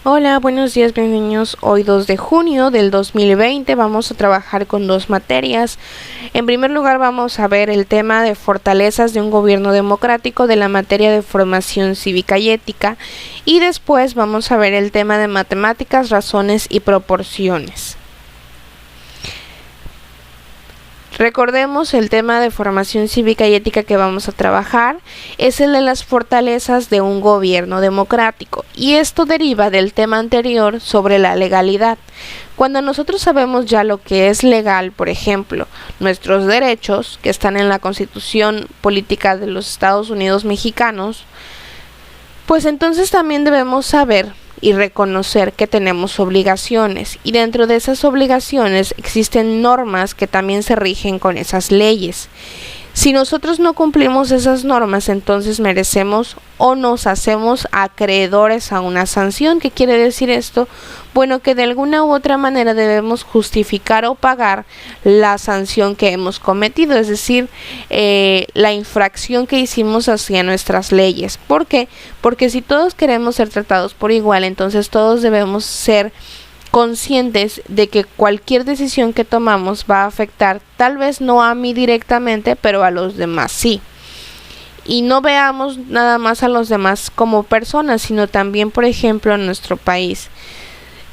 Hola, buenos días, bienvenidos. Hoy 2 de junio del 2020 vamos a trabajar con dos materias. En primer lugar vamos a ver el tema de fortalezas de un gobierno democrático de la materia de formación cívica y ética, y después vamos a ver el tema de matemáticas, razones y proporciones. Recordemos, el tema de formación cívica y ética que vamos a trabajar es el de las fortalezas de un gobierno democrático, y esto deriva del tema anterior sobre la legalidad. Cuando nosotros sabemos ya lo que es legal, por ejemplo, nuestros derechos que están en la Constitución Política de los Estados Unidos Mexicanos, pues entonces también debemos saber y reconocer que tenemos obligaciones, y dentro de esas obligaciones existen normas que también se rigen con esas leyes. Si nosotros no cumplimos esas normas, entonces merecemos o nos hacemos acreedores a una sanción. ¿Qué quiere decir esto? Bueno, que de alguna u otra manera debemos justificar o pagar la sanción que hemos cometido, es decir, la infracción que hicimos hacia nuestras leyes. ¿Por qué? Porque si todos queremos ser tratados por igual, entonces todos debemos ser conscientes de que cualquier decisión que tomamos va a afectar, tal vez no a mí directamente, pero a los demás sí. Y no veamos nada más a los demás como personas, sino también, por ejemplo, en nuestro país.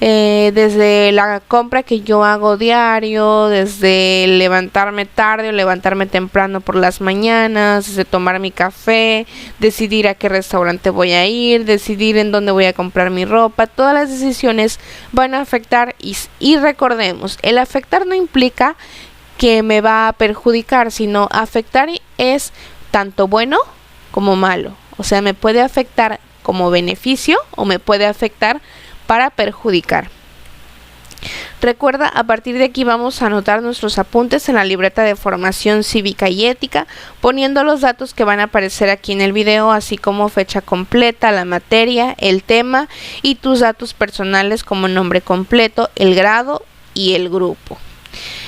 Desde la compra que yo hago diario, desde levantarme tarde o levantarme temprano por las mañanas, desde tomar mi café, decidir a qué restaurante voy a ir, decidir en dónde voy a comprar mi ropa, todas las decisiones van a afectar, y recordemos, el afectar no implica que me va a perjudicar, sino afectar es tanto bueno como malo. O sea, me puede afectar como beneficio o me puede afectar para perjudicar. Recuerda, a partir de aquí vamos a anotar nuestros apuntes en la libreta de formación cívica y ética, poniendo los datos que van a aparecer aquí en el video, así como fecha completa, la materia, el tema y tus datos personales como nombre completo, el grado y el grupo.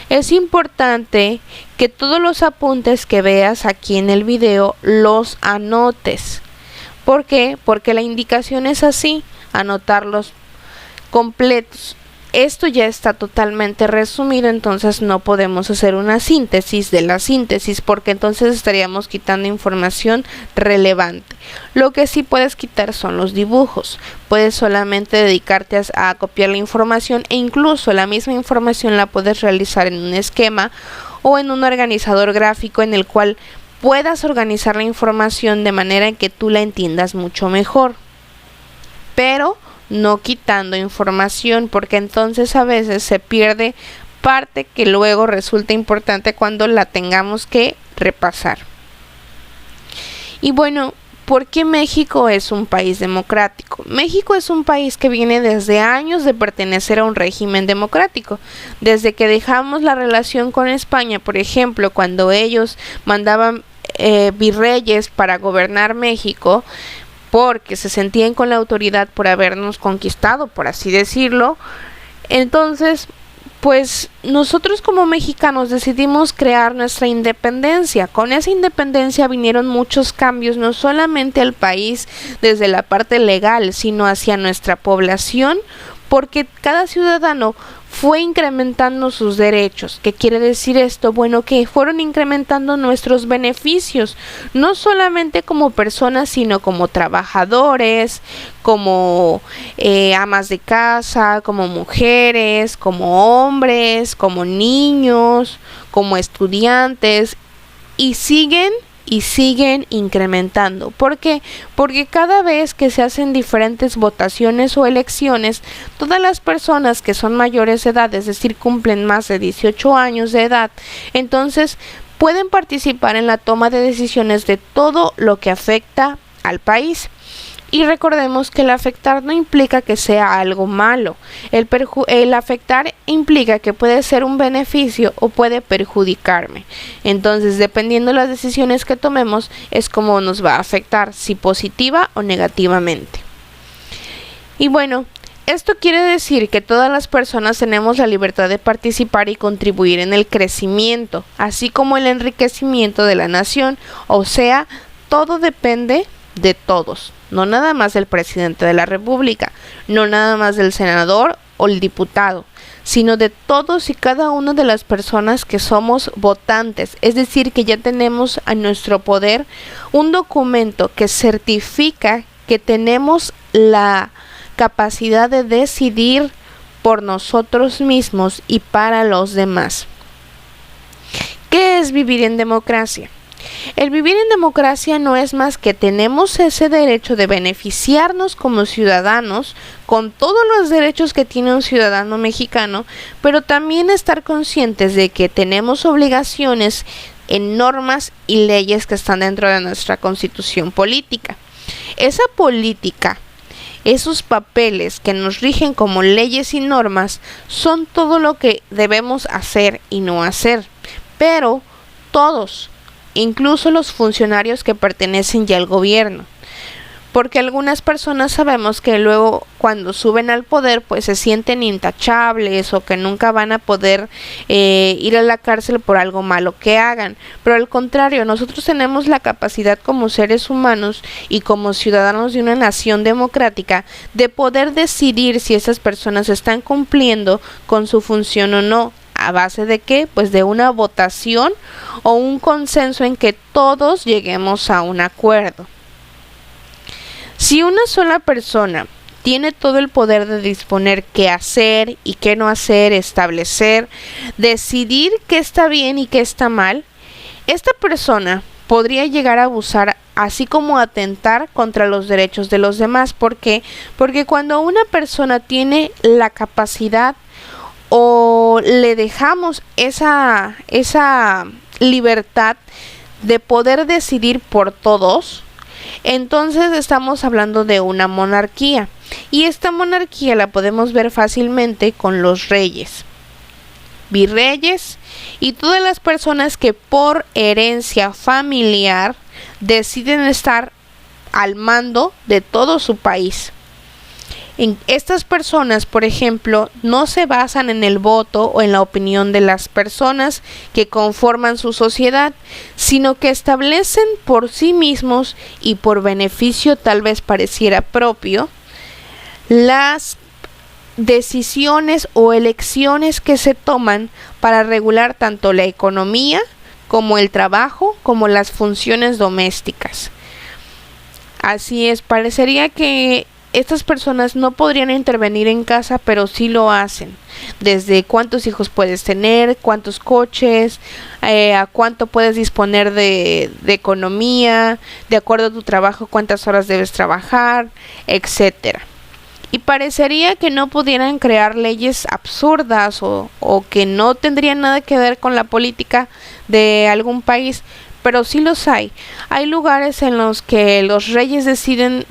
Es importante que todos los apuntes que veas aquí en el video los anotes. ¿Por qué? Porque la indicación es así, anotarlos completos. Esto ya está totalmente resumido, entonces no podemos hacer una síntesis de la síntesis, porque entonces estaríamos quitando información relevante. Lo que sí puedes quitar son los dibujos. Puedes solamente dedicarte a copiar la información, e incluso la misma información la puedes realizar en un esquema o en un organizador gráfico en el cual puedas organizar la información de manera en que tú la entiendas mucho mejor, pero no quitando información, porque entonces a veces se pierde parte que luego resulta importante cuando la tengamos que repasar. Y bueno, ¿por qué México es un país democrático? México es un país que viene desde años de pertenecer a un régimen democrático. Desde que dejamos la relación con España, por ejemplo, cuando ellos mandaban virreyes para gobernar México, porque se sentían con la autoridad por habernos conquistado, por así decirlo. Entonces, pues nosotros como mexicanos decidimos crear nuestra independencia. Con esa independencia vinieron muchos cambios, no solamente al país desde la parte legal, sino hacia nuestra población, porque cada ciudadano fue incrementando sus derechos. ¿Qué quiere decir esto? Bueno, que fueron incrementando nuestros beneficios, no solamente como personas, sino como trabajadores, como amas de casa, como mujeres, como hombres, como niños, como estudiantes, y siguen incrementando. ¿Por qué? Porque cada vez que se hacen diferentes votaciones o elecciones, todas las personas que son mayores de edad, es decir, cumplen más de 18 años de edad, entonces pueden participar en la toma de decisiones de todo lo que afecta al país. Y recordemos que el afectar no implica que sea algo malo. El afectar implica que puede ser un beneficio o puede perjudicarme. Entonces, dependiendo de las decisiones que tomemos, es como nos va a afectar, si positiva o negativamente. Y bueno, esto quiere decir que todas las personas tenemos la libertad de participar y contribuir en el crecimiento, así como el enriquecimiento de la nación. O sea, todo depende de todos. no nada más del presidente de la República, no nada más del senador o el diputado, sino de todos y cada una de las personas que somos votantes, es decir, que ya tenemos a nuestro poder un documento que certifica que tenemos la capacidad de decidir por nosotros mismos y para los demás. ¿Qué es vivir en democracia? El vivir en democracia no es más que tenemos ese derecho de beneficiarnos como ciudadanos con todos los derechos que tiene un ciudadano mexicano, pero también estar conscientes de que tenemos obligaciones en normas y leyes que están dentro de nuestra constitución política. Esa política, esos papeles que nos rigen como leyes y normas, son todo lo que debemos hacer y no hacer, pero todos, incluso los funcionarios que pertenecen ya al gobierno, porque algunas personas sabemos que luego cuando suben al poder pues se sienten intachables o que nunca van a poder ir a la cárcel por algo malo que hagan, pero al contrario, nosotros tenemos la capacidad como seres humanos y como ciudadanos de una nación democrática de poder decidir si esas personas están cumpliendo con su función o no. ¿A base de qué? Pues de una votación o un consenso en que todos lleguemos a un acuerdo. Si una sola persona tiene todo el poder de disponer qué hacer y qué no hacer, establecer, decidir qué está bien y qué está mal, esta persona podría llegar a abusar, así como atentar contra los derechos de los demás. ¿Por qué? Porque cuando una persona tiene la capacidad o le dejamos esa libertad de poder decidir por todos, entonces estamos hablando de una monarquía. Y esta monarquía la podemos ver fácilmente con los reyes, virreyes y todas las personas que por herencia familiar deciden estar al mando de todo su país. Estas personas, por ejemplo, no se basan en el voto o en la opinión de las personas que conforman su sociedad, sino que establecen por sí mismos y por beneficio tal vez pareciera propio, las decisiones o elecciones que se toman para regular tanto la economía como el trabajo, como las funciones domésticas. Así es, parecería que estas personas no podrían intervenir en casa, pero sí lo hacen. Desde cuántos hijos puedes tener, cuántos coches, a cuánto puedes disponer de economía, de acuerdo a tu trabajo, cuántas horas debes trabajar, etcétera. Y parecería que no pudieran crear leyes absurdas o que no tendrían nada que ver con la política de algún país, pero sí los hay. Hay lugares en los que los reyes deciden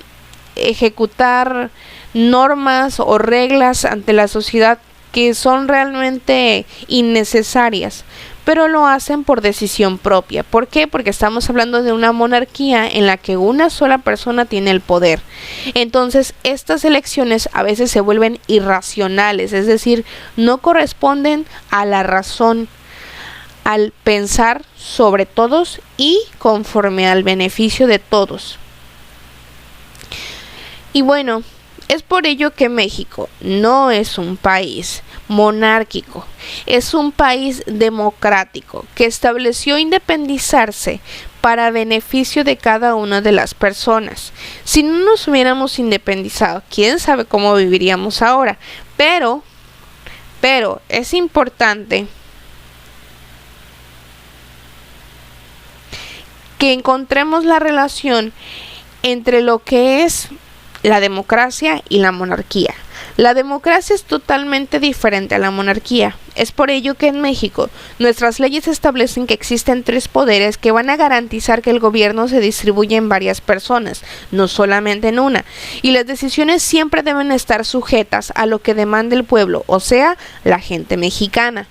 ejecutar normas o reglas ante la sociedad que son realmente innecesarias, pero lo hacen por decisión propia. ¿Por qué? Porque estamos hablando de una monarquía en la que una sola persona tiene el poder. Entonces, estas elecciones a veces se vuelven irracionales, es decir, no corresponden a la razón, al pensar sobre todos y conforme al beneficio de todos. Y bueno, es por ello que México no es un país monárquico, es un país democrático que estableció independizarse para beneficio de cada una de las personas. Si no nos hubiéramos independizado, quién sabe cómo viviríamos ahora, pero es importante que encontremos la relación entre lo que es la democracia y la monarquía. La democracia es totalmente diferente a la monarquía. Es por ello que en México nuestras leyes establecen que existen 3 poderes que van a garantizar que el gobierno se distribuya en varias personas, no solamente en una, y las decisiones siempre deben estar sujetas a lo que demanda el pueblo, o sea, la gente mexicana.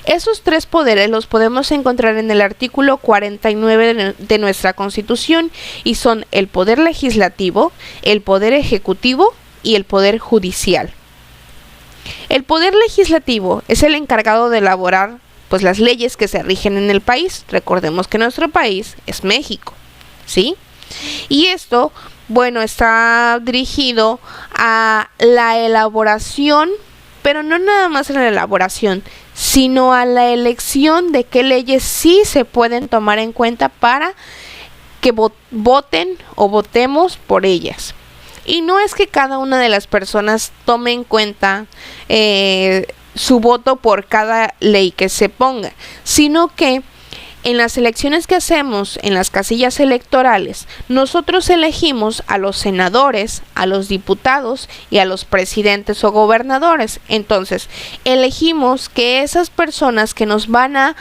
Esos 3 poderes los podemos encontrar en el artículo 49 de nuestra Constitución y son el poder legislativo, el poder ejecutivo y el poder judicial. El poder legislativo es el encargado de elaborar pues las leyes que se rigen en el país. Recordemos que nuestro país es México, ¿sí? Y esto bueno, está dirigido a la elaboración, pero no nada más a la elaboración, sino a la elección de qué leyes sí se pueden tomar en cuenta para que voten o votemos por ellas. Y no es que cada una de las personas tome en cuenta su voto por cada ley que se ponga, sino que en las elecciones que hacemos en las casillas electorales, nosotros elegimos a los senadores, a los diputados y a los presidentes o gobernadores. Entonces, elegimos que esas personas que nos van a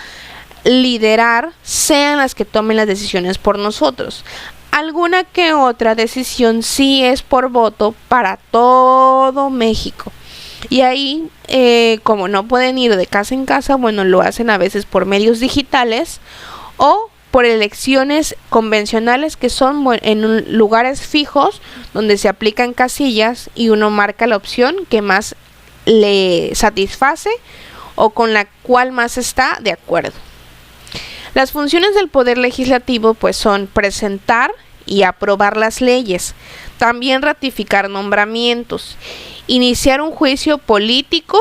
liderar sean las que tomen las decisiones por nosotros. Alguna que otra decisión sí es por voto para todo México. Y ahí, como no pueden ir de casa en casa, bueno, lo hacen a veces por medios digitales o por elecciones convencionales que son en lugares fijos donde se aplican casillas y uno marca la opción que más le satisface o con la cual más está de acuerdo. Las funciones del Poder Legislativo pues son presentar y aprobar las leyes, también ratificar nombramientos, iniciar un juicio político,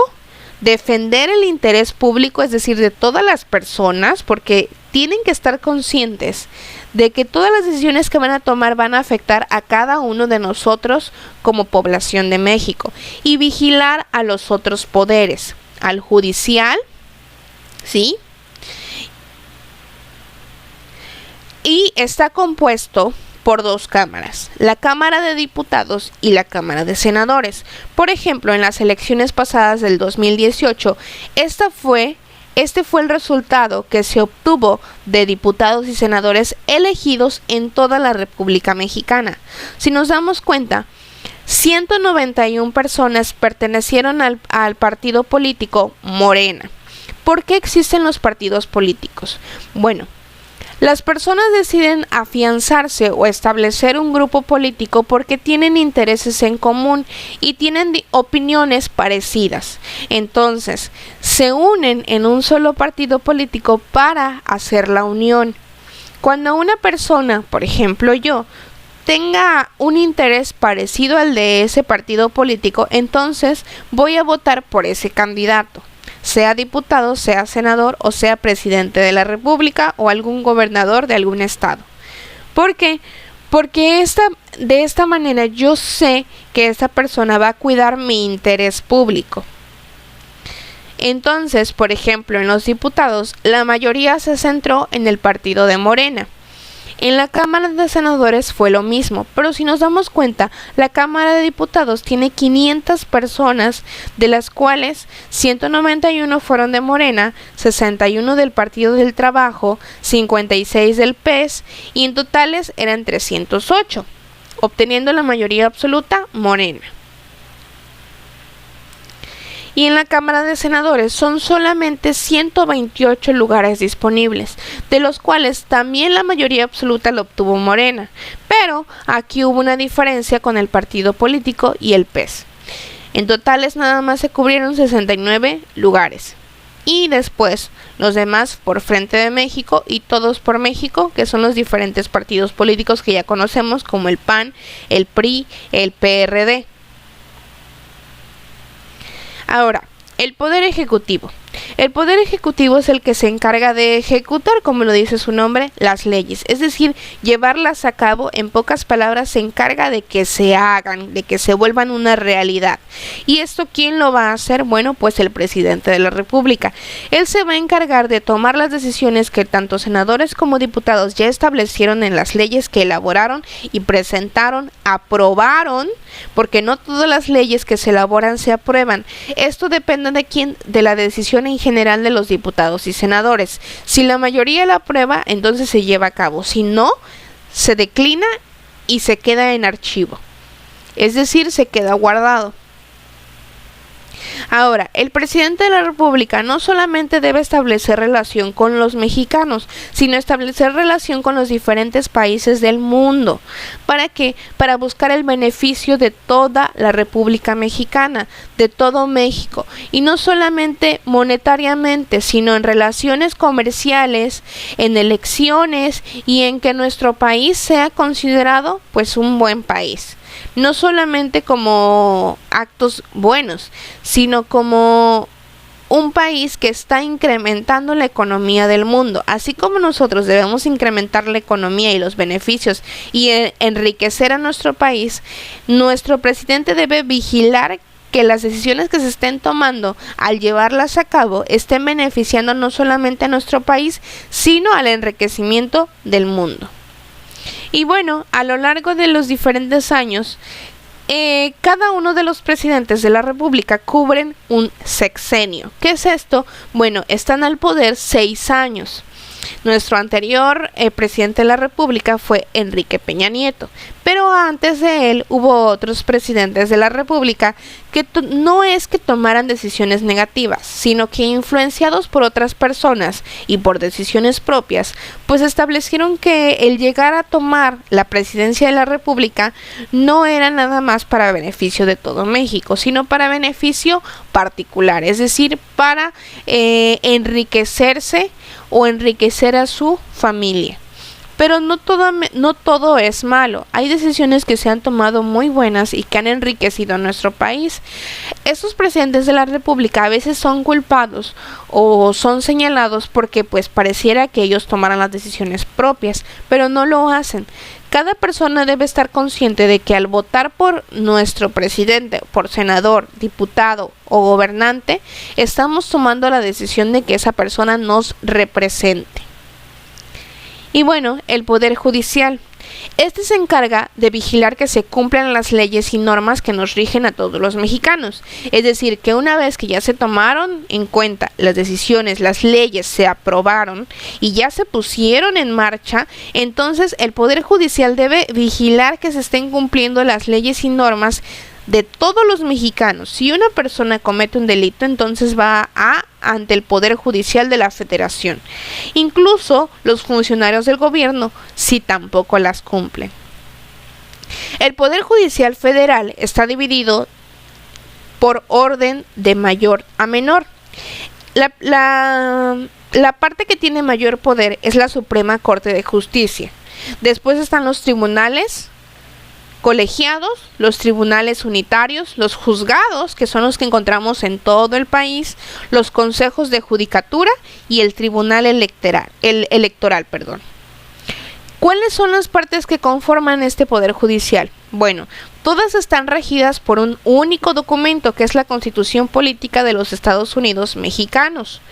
defender el interés público, es decir, de todas las personas, porque tienen que estar conscientes de que todas las decisiones que van a tomar van a afectar a cada uno de nosotros como población de México, y vigilar a los otros poderes, al judicial, ¿sí? Y está compuesto por dos cámaras, la Cámara de Diputados y la Cámara de Senadores. Por ejemplo, en las elecciones pasadas del 2018, este fue el resultado que se obtuvo de diputados y senadores elegidos en toda la República Mexicana. Si nos damos cuenta, 191 personas pertenecieron al partido político Morena. ¿Por qué existen los partidos políticos? Bueno, las personas deciden afianzarse o establecer un grupo político porque tienen intereses en común y tienen opiniones parecidas. Entonces, se unen en un solo partido político para hacer la unión. Cuando una persona, por ejemplo yo, tenga un interés parecido al de ese partido político, entonces voy a votar por ese candidato, sea diputado, sea senador o sea presidente de la República o algún gobernador de algún estado. ¿Por qué? Porque de esta manera yo sé que esta persona va a cuidar mi interés público. Entonces, por ejemplo, en los diputados, la mayoría se centró en el partido de Morena. En la Cámara de Senadores fue lo mismo, pero si nos damos cuenta, la Cámara de Diputados tiene 500 personas, de las cuales 191 fueron de Morena, 61 del Partido del Trabajo, 56 del PES, y en totales eran 308, obteniendo la mayoría absoluta Morena. Y en la Cámara de Senadores son solamente 128 lugares disponibles, de los cuales también la mayoría absoluta la obtuvo Morena, pero aquí hubo una diferencia con el partido político y el PES. En totales nada más se cubrieron 69 lugares. Y después los demás por Frente de México y Todos por México, que son los diferentes partidos políticos que ya conocemos, como el PAN, el PRI, el PRD. Ahora, el Poder Ejecutivo. El Poder Ejecutivo es el que se encarga de ejecutar, como lo dice su nombre, las leyes, es decir, llevarlas a cabo. En pocas palabras, se encarga de que se hagan, de que se vuelvan una realidad. ¿Y esto quién lo va a hacer? Bueno, pues el presidente de la República. Él se va a encargar de tomar las decisiones que tanto senadores como diputados ya establecieron en las leyes que elaboraron y presentaron, aprobaron, porque no todas las leyes que se elaboran se aprueban. Esto depende de la decisión en general de los diputados y senadores. Si la mayoría la aprueba, entonces se lleva a cabo. Si no, se declina y se queda en archivo. Es decir, se queda guardado. Ahora, el presidente de la República no solamente debe establecer relación con los mexicanos, sino establecer relación con los diferentes países del mundo. ¿Para qué? Para buscar el beneficio de toda la República Mexicana, de todo México, y no solamente monetariamente, sino en relaciones comerciales, en elecciones y en que nuestro país sea considerado pues un buen país. No solamente como actos buenos, sino como un país que está incrementando la economía del mundo. Así como nosotros debemos incrementar la economía y los beneficios y enriquecer a nuestro país, nuestro presidente debe vigilar que las decisiones que se estén tomando al llevarlas a cabo estén beneficiando no solamente a nuestro país, sino al enriquecimiento del mundo. Y bueno, a lo largo de los diferentes años, cada uno de los presidentes de la República cubren un sexenio. ¿Qué es esto? Bueno, están al poder 6 años. Nuestro anterior presidente de la República fue Enrique Peña Nieto, pero antes de él hubo otros presidentes de la República que no es que tomaran decisiones negativas, sino que influenciados por otras personas y por decisiones propias, pues establecieron que el llegar a tomar la presidencia de la República no era nada más para beneficio de todo México, sino para beneficio particular, es decir, para enriquecerse o enriquecer a su familia. Pero no todo es malo. Hay decisiones que se han tomado muy buenas y que han enriquecido a nuestro país. Estos presidentes de la República a veces son culpados o son señalados porque pues pareciera que ellos tomaran las decisiones propias, pero no lo hacen. Cada persona debe estar consciente de que al votar por nuestro presidente, por senador, diputado o gobernante, estamos tomando la decisión de que esa persona nos represente. Y bueno, el Poder Judicial. Este se encarga de vigilar que se cumplan las leyes y normas que nos rigen a todos los mexicanos. Es decir, que una vez que ya se tomaron en cuenta las decisiones, las leyes se aprobaron y ya se pusieron en marcha, entonces el Poder Judicial debe vigilar que se estén cumpliendo las leyes y normas de todos los mexicanos. Si una persona comete un delito, entonces va ante el Poder Judicial de la Federación. Incluso los funcionarios del gobierno, si tampoco las cumplen. El Poder Judicial Federal está dividido por orden de mayor a menor. La parte que tiene mayor poder es la Suprema Corte de Justicia. Después están los tribunales colegiados, los tribunales unitarios, los juzgados, que son los que encontramos en todo el país, los consejos de judicatura y el tribunal electoral. ¿Cuáles son las partes que conforman este Poder Judicial? Bueno, todas están regidas por un único documento, que es la Constitución Política de los Estados Unidos Mexicanos.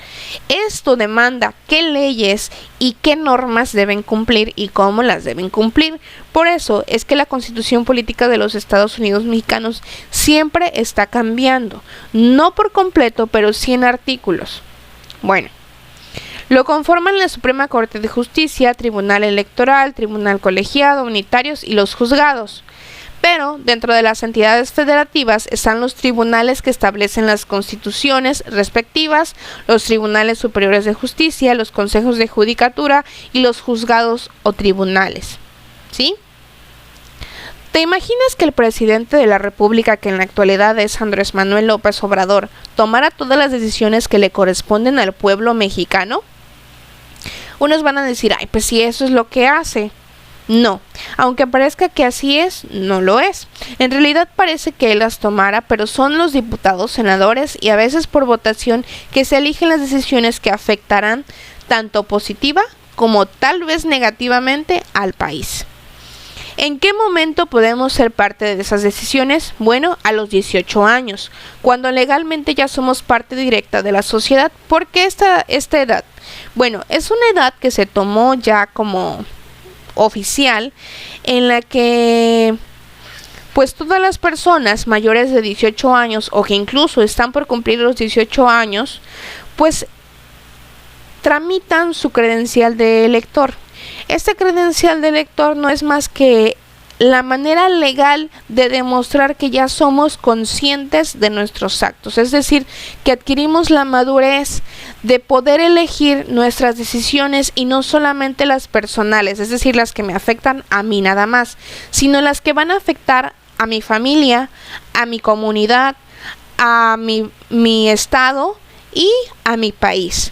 Esto demanda qué leyes y qué normas deben cumplir y cómo las deben cumplir. Por eso es que la Constitución Política de los Estados Unidos Mexicanos siempre está cambiando, no por completo, pero sí en artículos. Bueno, lo conforman la Suprema Corte de Justicia, Tribunal Electoral, Tribunal Colegiado, Unitarios y los juzgados. Pero dentro de las entidades federativas están los tribunales que establecen las constituciones respectivas, los tribunales superiores de justicia, los consejos de judicatura y los juzgados o tribunales. ¿Sí? ¿Te imaginas que el presidente de la República, que en la actualidad es Andrés Manuel López Obrador, tomara todas las decisiones que le corresponden al pueblo mexicano? Unos van a decir, ay, pues si eso es lo que hace. No, aunque parezca que así es, no lo es. En realidad parece que él las tomara, pero son los diputados, senadores y a veces por votación que se eligen las decisiones que afectarán tanto positiva como tal vez negativamente al país. ¿En qué momento podemos ser parte de esas decisiones? Bueno, a los 18 años, cuando legalmente ya somos parte directa de la sociedad. ¿Por qué esta edad? Bueno, es una edad que se tomó ya como oficial, en la que pues todas las personas mayores de 18 años o que incluso están por cumplir los 18 años, pues tramitan su credencial de elector. Este credencial de elector no es más que la manera legal de demostrar que ya somos conscientes de nuestros actos, es decir, que adquirimos la madurez de poder elegir nuestras decisiones y no solamente las personales, es decir, las que me afectan a mí nada más, sino las que van a afectar a mi familia, a mi comunidad, a mi estado y a mi país.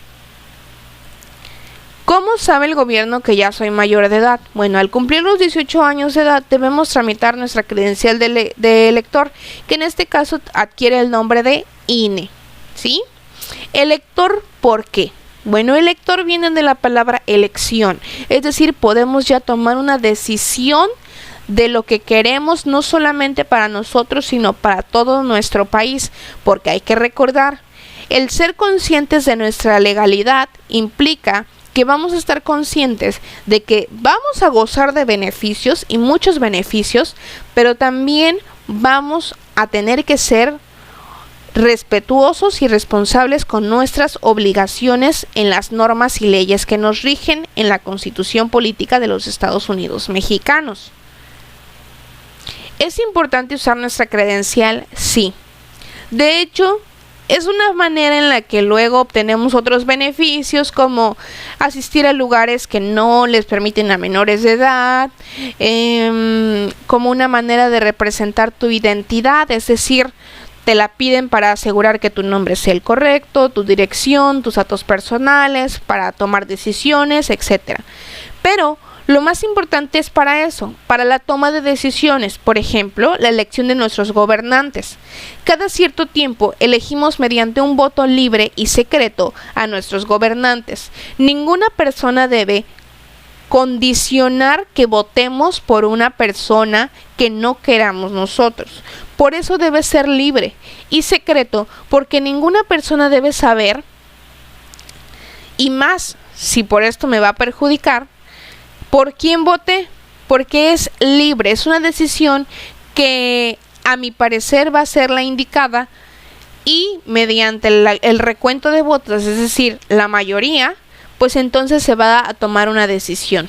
¿Cómo sabe el gobierno que ya soy mayor de edad? Bueno, al cumplir los 18 años de edad debemos tramitar nuestra credencial de elector, que en este caso adquiere el nombre de INE, ¿sí? Elector, ¿por qué? Bueno, elector viene de la palabra elección, es decir, podemos ya tomar una decisión de lo que queremos, no solamente para nosotros, sino para todo nuestro país, porque hay que recordar, el ser conscientes de nuestra legalidad implica que vamos a estar conscientes de que vamos a gozar de beneficios y muchos beneficios, pero también vamos a tener que ser respetuosos y responsables con nuestras obligaciones en las normas y leyes que nos rigen en la Constitución Política de los Estados Unidos Mexicanos. ¿Es importante usar nuestra credencial? Sí. De hecho, es una manera en la que luego obtenemos otros beneficios como asistir a lugares que no les permiten a menores de edad, como una manera de representar tu identidad, es decir, te la piden para asegurar que tu nombre sea el correcto, tu dirección, tus datos personales, para tomar decisiones, etc. Pero lo más importante es para eso, para la toma de decisiones, por ejemplo, la elección de nuestros gobernantes. Cada cierto tiempo elegimos mediante un voto libre y secreto a nuestros gobernantes. Ninguna persona debe condicionar que votemos por una persona que no queramos nosotros. Por eso debe ser libre y secreto, porque ninguna persona debe saber, y más si por esto me va a perjudicar, por quién voté, porque es libre, es una decisión que a mi parecer va a ser la indicada y mediante el recuento de votos, es decir, la mayoría, pues entonces se va a tomar una decisión.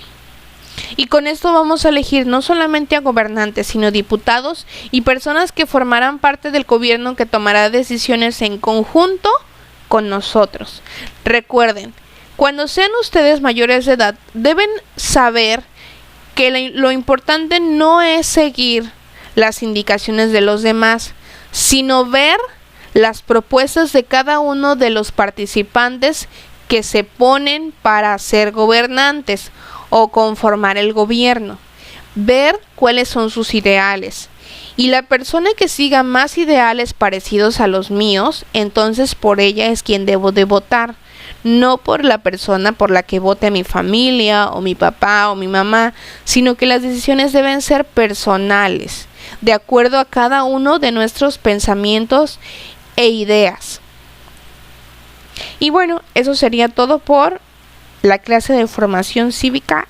Y con esto vamos a elegir no solamente a gobernantes, sino diputados y personas que formarán parte del gobierno que tomará decisiones en conjunto con nosotros. Recuerden, cuando sean ustedes mayores de edad, deben saber que lo importante no es seguir las indicaciones de los demás, sino ver las propuestas de cada uno de los participantes que se ponen para ser gobernantes o conformar el gobierno. Ver cuáles son sus ideales. Y la persona que siga más ideales parecidos a los míos, entonces por ella es quien debo de votar. No por la persona por la que vote mi familia o mi papá o mi mamá, sino que las decisiones deben ser personales, de acuerdo a cada uno de nuestros pensamientos e ideas. Y bueno, eso sería todo por la clase de formación cívica